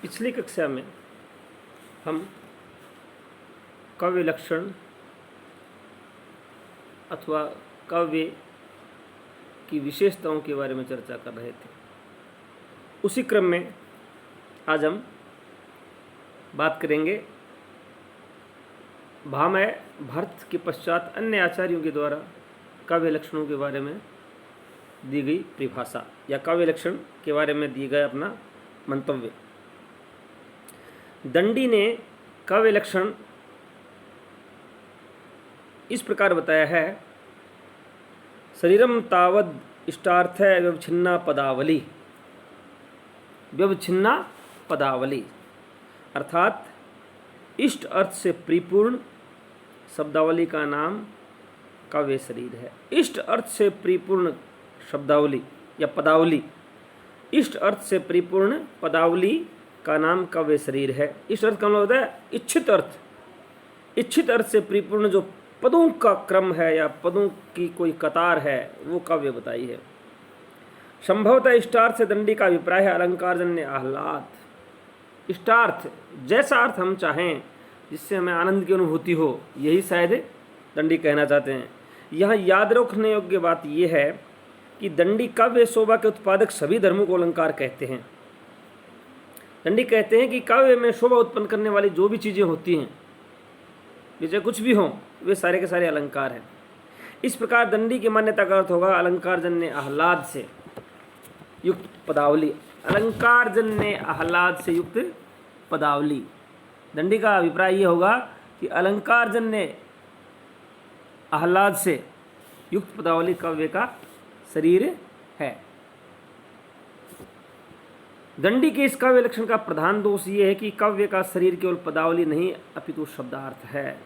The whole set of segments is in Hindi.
पिछली कक्षा में हम काव्य लक्षण अथवा काव्य की विशेषताओं के बारे में चर्चा कर रहे थे। उसी क्रम में आज हम बात करेंगे भामह भरत के पश्चात अन्य आचार्यों के द्वारा काव्य लक्षणों के बारे में दी गई परिभाषा या काव्य लक्षण के बारे में दिए गए अपना मंतव्य। दंडी ने काव्य लक्षण इस प्रकार बताया है, शरीरम तावद इष्टार्थ व्यवच्छिन्ना पदावली। व्यवच्छिन्ना पदावली अर्थात इष्ट अर्थ से परिपूर्ण शब्दावली का नाम काव्य शरीर है। इष्ट अर्थ से परिपूर्ण शब्दावली या पदावली, इष्ट अर्थ से परिपूर्ण पदावली का नाम काव्य शरीर है। इष्ट अर्थ का मतलब होता है इच्छित अर्थ। इच्छित अर्थ से परिपूर्ण जो पदों का क्रम है या पदों की कोई कतार है वो काव्य बताई है। संभवतः इष्टार्थ से दंडी का अभिप्राय है अलंकारजन्य आह्लाद। इष्टार्थ जैसा अर्थ हम चाहें जिससे हमें आनंद की अनुभूति हो, यही शायद दंडी कहना चाहते हैं। यहाँ याद रखने योग्य बात यह है कि दंडी काव्य शोभा के उत्पादक सभी धर्मों को अलंकार कहते हैं। दंडी कहते हैं कि काव्य में शोभा उत्पन्न करने वाली जो भी चीज़ें होती हैं, जैसे कुछ भी हों, वे सारे के सारे अलंकार हैं। इस प्रकार दंडी की मान्यता का अर्थ होगा अलंकारजन्य आह्लाद से युक्त पदावली। अलंकारजन्य आह्लाद से युक्त पदावली। दंडी का अभिप्राय ये होगा कि अलंकारजन्य आह्लाद से युक्त पदावली काव्य का शरीर है। दंडी के इस काव्य लक्षण का प्रधान दोष ये है कि काव्य का शरीर केवल पदावली नहीं अपितु शब्दार्थ है।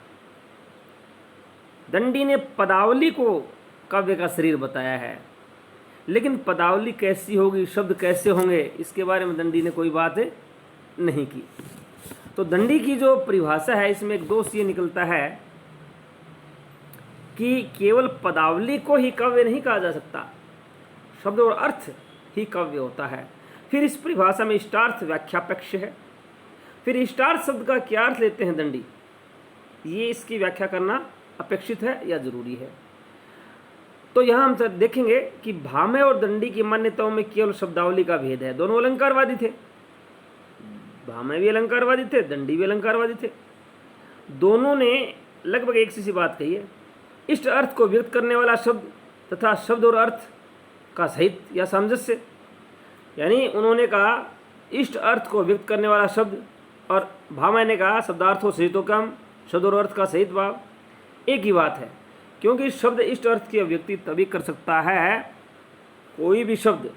दंडी ने पदावली को काव्य का शरीर बताया है, लेकिन पदावली कैसी होगी, शब्द कैसे होंगे, इसके बारे में दंडी ने कोई बात नहीं की। तो दंडी की जो परिभाषा है इसमें एक दोष ये निकलता है कि केवल पदावली को ही काव्य नहीं कहा जा सकता, शब्द और अर्थ ही काव्य होता है। फिर इस परिभाषा में इष्टार्थ व्याख्यापेक्ष है। फिर इष्टार्थ शब्द का क्या अर्थ लेते हैं दंडी, ये इसकी व्याख्या करना अपेक्षित है या जरूरी है। तो यहाँ हम देखेंगे कि भामह और दंडी की मान्यताओं में केवल शब्दावली का भेद है। दोनों अलंकारवादी थे, भामह भी अलंकारवादी थे, दंडी भी अलंकारवादी थे। दोनों ने लगभग एक सी बात कही है, इष्ट अर्थ को व्यक्त करने वाला शब्द तथा शब्द और अर्थ का सहित या सामंजस्य। यानी उन्होंने कहा इष्ट अर्थ को व्यक्त करने वाला शब्द, और भामह ने कहा शब्दार्थों सहितों कम, शब्द और अर्थ का सहित भाव। एक ही बात है, क्योंकि शब्द इष्ट अर्थ की अभिव्यक्ति तभी कर सकता है, कोई भी शब्द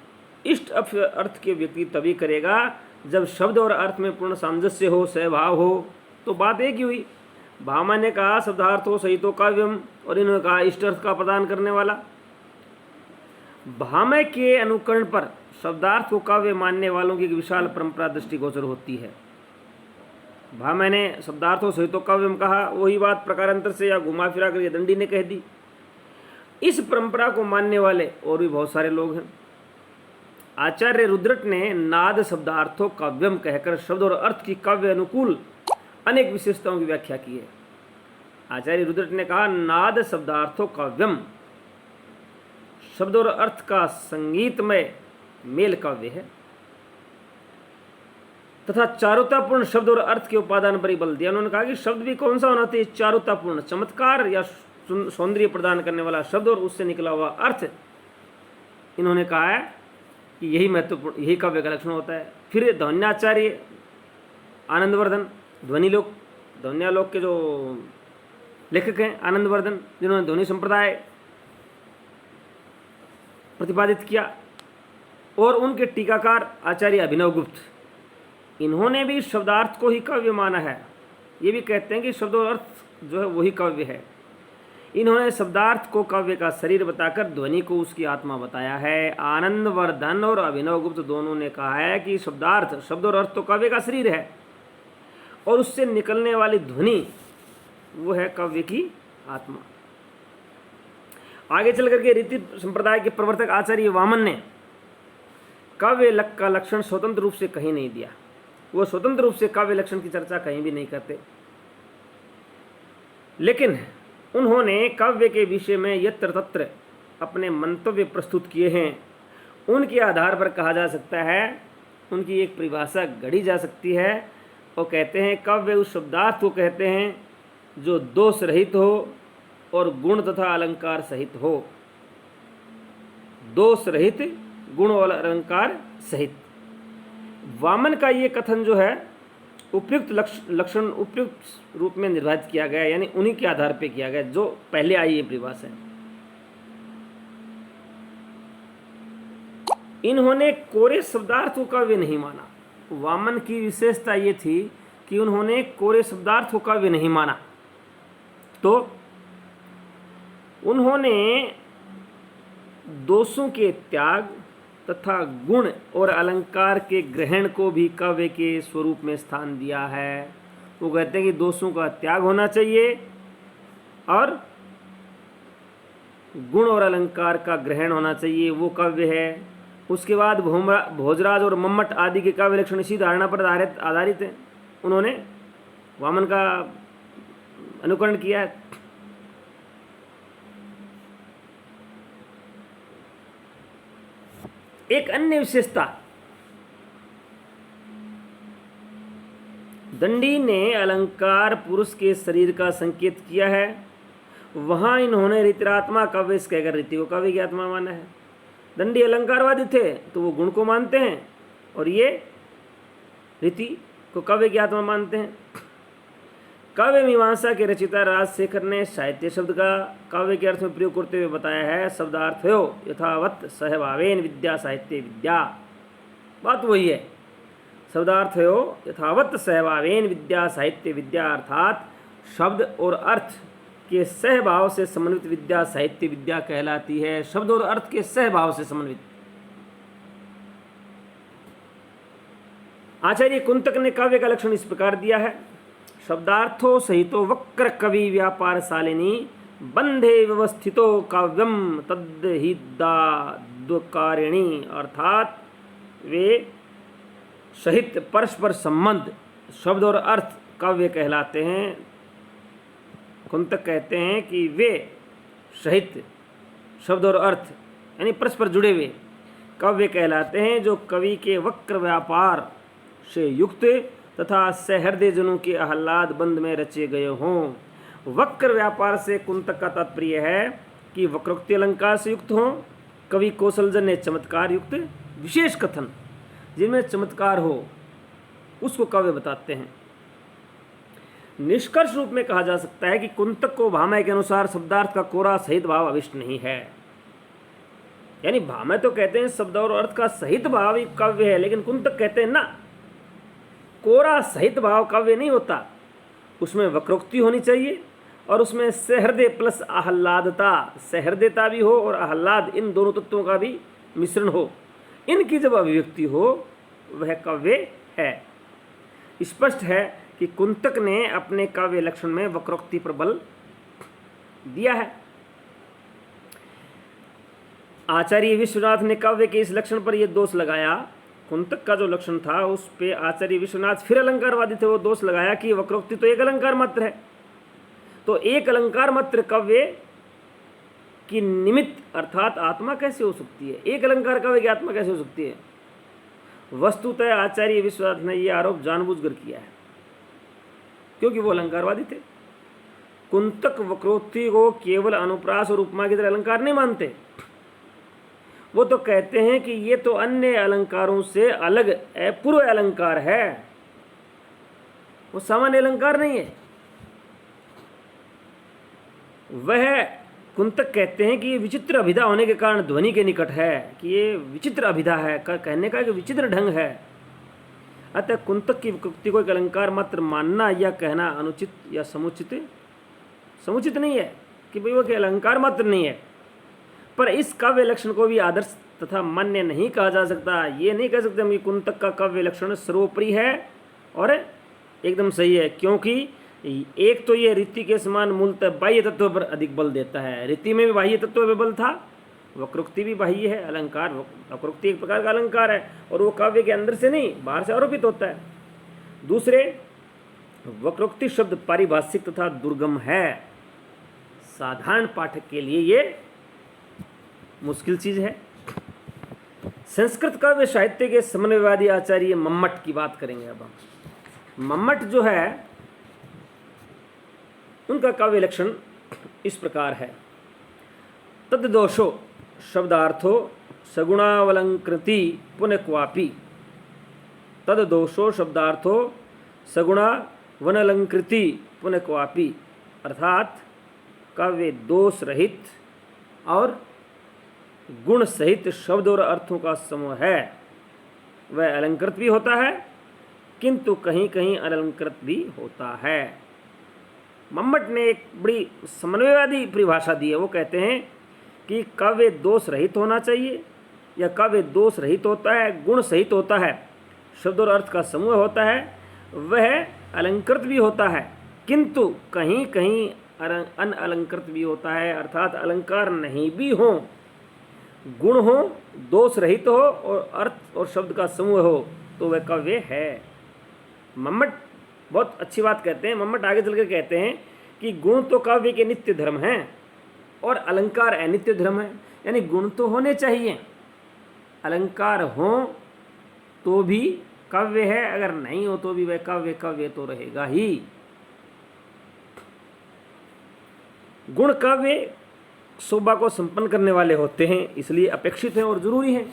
इष्ट अर्थ की अभिव्यक्ति तभी करेगा जब शब्द और अर्थ में पूर्ण सामंजस्य हो, सहभाव हो। तो बात एक ही हुई, भामह ने कहा शब्दार्थों सहितों काव्यम, और इन्होंने कहा इष्ट अर्थ का प्रदान करने वाला। भामह के अनुकरण पर शब्दार्थ को काव्य मानने वालों की एक विशाल परंपरा दृष्टिगोचर होती है। भामह ने शब्दार्थों सहितों काव्यम कहा, वही बात प्रकारांतर से या घुमा फिरा कर दंडी ने कह दी। इस परंपरा को मानने वाले और भी बहुत सारे लोग हैं। आचार्य रुद्रट ने नाद शब्दार्थों काव्यम कहकर शब्द और अर्थ की काव्य अनुकूल अनेक विशेषताओं की व्याख्या की है। आचार्य रुद्रट ने कहा नाद शब्दार्थों काव्यम, शब्द और अर्थ का संगीतमय मेल काव्य है तथा चारुतापूर्ण शब्द और अर्थ के उपादान पर ही बल दिया। उन्होंने कहा कि शब्द भी कौन सा होना चाहिए, चारुतापूर्ण, चमत्कार या सौंदर्य प्रदान करने वाला शब्द और उससे निकला हुआ अर्थ। इन्होंने कहा है कि यही महत्वपूर्ण, यही काव्य का लक्षण होता है। फिर ध्वन्याचार्य आनंदवर्धन, ध्वन्यालोक के जो लेखक हैं आनंदवर्धन, जिन्होंने ध्वनि संप्रदाय प्रतिपादित किया, और उनके टीकाकार आचार्य अभिनवगुप्त, इन्होंने भी शब्दार्थ को ही काव्य माना है। ये भी कहते हैं कि शब्द और अर्थ जो है वही काव्य है। इन्होंने शब्दार्थ को काव्य का शरीर बताकर ध्वनि को उसकी आत्मा बताया है। आनंदवर्धन और अभिनवगुप्त दोनों ने कहा है कि शब्दार्थ, शब्द और अर्थ तो काव्य का शरीर है, और उससे निकलने वाली ध्वनि वो है काव्य की आत्मा। आगे चल करके रीति संप्रदाय के प्रवर्तक आचार्य वामन ने काव्य का लक्षण स्वतंत्र रूप से कहीं नहीं दिया। वो स्वतंत्र रूप से काव्य लक्षण की चर्चा कहीं भी नहीं करते, लेकिन उन्होंने काव्य के विषय में यत्र तत्र अपने मंतव्य प्रस्तुत किए हैं। उनके आधार पर कहा जा सकता है, उनकी एक परिभाषा गढ़ी जा सकती है। वो कहते हैं काव्य उस शब्दार्थ को कहते हैं जो दोष रहित हो और गुण तथा अलंकार सहित हो। दोष रहित, गुण और अलंकार सहित। वामन का ये कथन जो है उपयुक्त लक्षण उपयुक्त रूप में निर्धारित किया गया, यानी उन्हीं के आधार पर किया गया जो पहले आई ये परिभाषा है। इन्होंने कोरे शब्दार्थ को काव्य नहीं माना। वामन की विशेषता ये थी कि उन्होंने कोरे शब्दार्थ को काव्य नहीं माना, तो उन्होंने दोषों के त्याग तथा गुण और अलंकार के ग्रहण को भी काव्य के स्वरूप में स्थान दिया है। वो कहते हैं कि दोषों का त्याग होना चाहिए और गुण और अलंकार का ग्रहण होना चाहिए, वो काव्य है। उसके बाद भोजराज और मम्मट आदि के काव्य लक्षण इसी धारणा पर आधारित हैं। उन्होंने वामन का अनुकरण किया है। एक अन्य विशेषता, दंडी ने अलंकार पुरुष के शरीर का संकेत किया है। वहां इन्होंने रीतिरात्मा काव्य कहकर रीति को काव्य की आत्मा माना है। दंडी अलंकारवादी थे तो वो गुण को मानते हैं, और ये रीति को काव्य की आत्मा मानते हैं। काव्य मीमांसा के रचिता राजशेखर ने साहित्य शब्द का काव्य के अर्थ में प्रयोग करते हुए बताया है, शब्दार्थयो यथावत सहभावेन विद्या साहित्य विद्या। बात वही है, शब्दार्थयो यथावत सहभावेन विद्या साहित्य विद्या, अर्थात शब्द और अर्थ के सहभाव से समन्वित विद्या साहित्य विद्या कहलाती है। शब्द और अर्थ के सहभाव से समन्वित। आचार्य कुंतक ने काव्य का लक्षण इस प्रकार दिया है, शब्दार्थो सहितो वक्र कवि व्यापार शालिनी बंधे व्यवस्थितो काव्यम तद्हिदाद्वकारिणी, अर्थात वे सहित परस्पर संबंध शब्द और अर्थ काव्य कहलाते हैं। कुंतक कहते हैं कि वे सहित शब्द और अर्थ यानी परस्पर जुड़े हुए काव्य कहलाते हैं, जो कवि के वक्र व्यापार से युक्त तथा सहृदय जनों के आह्लाद बंद में रचे गए हों। वक्र व्यापार से कुंतक का तात्पर्य है कि वक्रोक्ति अलंकार से युक्त हों। कवि कौशलजन्य चमत्कार युक्त विशेष कथन जिनमें चमत्कार हो उसको काव्य बताते हैं। निष्कर्ष रूप में कहा जा सकता है कि कुंतक को भामह के अनुसार शब्दार्थ का कोरा सहित भाव अविष्ट नहीं है। यानी भामह तो कहते हैं शब्द और अर्थ का सहित भाव ही काव्य है, लेकिन कुंतक कहते हैं ना, कोरा सहित भाव काव्य नहीं होता, उसमें वक्रोक्ति होनी चाहिए और उसमें सहृदय प्लस आह्लादता, सहृदयता भी हो और आह्लाद, इन दोनों तत्वों का भी मिश्रण हो। इनकी जब अभिव्यक्ति हो वह काव्य है। स्पष्ट है कि कुंतक ने अपने काव्य लक्षण में वक्रोक्ति पर बल दिया है। आचार्य विश्वनाथ ने काव्य के इस लक्षण पर यह दोष लगाया, कुंतक का जो लक्षण था उस पे आचार्य विश्वनाथ फिर अलंकारवादी थे, वो दोष लगाया कि वक्रोक्ति तो एक अलंकार मात्र है, तो एक अलंकार मात्र काव्य की निमित्त अर्थात आत्मा कैसे हो सकती है? एक अलंकार काव्य की आत्मा कैसे हो सकती है? वस्तुतः आचार्य विश्वनाथ ने यह आरोप जानबूझकर किया है क्योंकि वो अलंकारवादी थे। कुंतक वक्रोक्ति को केवल अनुप्रास और उपमा की तरह अलंकार नहीं मानते। वो तो कहते हैं कि ये तो अन्य अलंकारों से अलग अपूर्व अलंकार है, वो सामान्य अलंकार नहीं है। वह कुंतक कहते हैं कि ये विचित्र अभिधा होने के कारण ध्वनि के निकट है, कि ये विचित्र अभिधा है, कहने का कि विचित्र ढंग है। अतः कुंतक की वक्रोक्ति को एक अलंकार मात्र मानना या कहना अनुचित या समुचित नहीं है कि भाई वो कि अलंकार मात्र नहीं है। पर इस काव्य लक्षण को भी आदर्श तथा मान्य नहीं कहा जा सकता। ये नहीं कह सकते हम कि कुंतक का काव्य लक्षण सर्वोपरि है और एकदम सही है, क्योंकि एक तो ये रीति के समान मूलतः बाह्य तत्व पर अधिक बल देता है। रीति में भी बाह्य तत्व पर बल था, वक्रोक्ति भी बाह्य है। अलंकार, वक्रोक्ति एक प्रकार का अलंकार है और वो काव्य के अंदर से नहीं बाहर से आरोपित होता है। दूसरे, वक्रोक्ति शब्द पारिभाषिक तथा दुर्गम है। साधारण पाठक के लिए ये मुश्किल चीज है। संस्कृत काव्य साहित्य के समन्वयवादी आचार्य मम्मट की बात करेंगे। अब हम मम्मट जो है उनका काव्य लक्षण इस प्रकार है। तद्दोषो शब्दार्थो सगुणावलंकृति पुनः क्वापि। तद्दोषो शब्दार्थो सगुणावलंकृति पुनः क्वापि, अर्थात काव्य दोष रहित और गुण सहित शब्द और अर्थों का समूह है। वह अलंकृत भी होता है किंतु कहीं कहीं अलंकृत भी होता है। मम्मट ने एक बड़ी समन्वयवादी परिभाषा दी है। वो कहते हैं कि काव्य दोष रहित होना चाहिए, या काव्य दोष रहित होता है, गुण सहित होता है, शब्द और अर्थ का समूह होता है, वह अलंकृत भी होता है किंतु कहीं कहीं अनअलंकृत भी होता है, अर्थात अलंकार नहीं भी हो, गुण हो, दोष रहित हो और अर्थ और शब्द का समूह हो, तो वह काव्य है। मम्मट बहुत अच्छी बात कहते हैं। मम्मट आगे चलकर कहते हैं कि गुण तो काव्य के नित्य धर्म हैं और अलंकार अनित्य धर्म है। यानी गुण तो होने चाहिए, अलंकार हो तो भी काव्य है, अगर नहीं हो तो भी वह काव्य काव्य तो रहेगा ही। गुण काव्य शोभा को संपन्न करने वाले होते हैं, इसलिए अपेक्षित हैं और जरूरी हैं,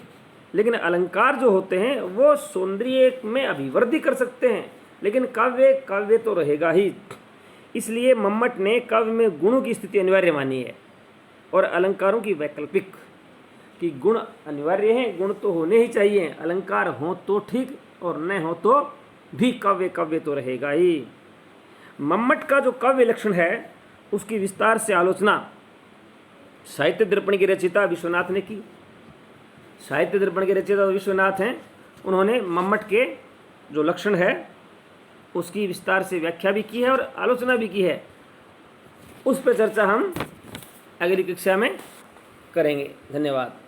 लेकिन अलंकार जो होते हैं वो सौंदर्य में अभिवृद्धि कर सकते हैं, लेकिन काव्य काव्य तो रहेगा ही। इसलिए मम्मट ने काव्य में गुणों की स्थिति अनिवार्य मानी है और अलंकारों की वैकल्पिक, कि गुण अनिवार्य हैं, गुण तो होने ही चाहिए, अलंकार हो तो ठीक और न हो तो भी काव्य काव्य तो रहेगा ही। मम्मट का जो काव्य लक्षण है उसकी विस्तार से आलोचना साहित्य दर्पण की रचयिता विश्वनाथ ने की। साहित्य दर्पण के रचयिता विश्वनाथ हैं, उन्होंने मम्मट के जो लक्षण है उसकी विस्तार से व्याख्या भी की है और आलोचना भी की है। उस पर चर्चा हम अगली कक्षा में करेंगे। धन्यवाद।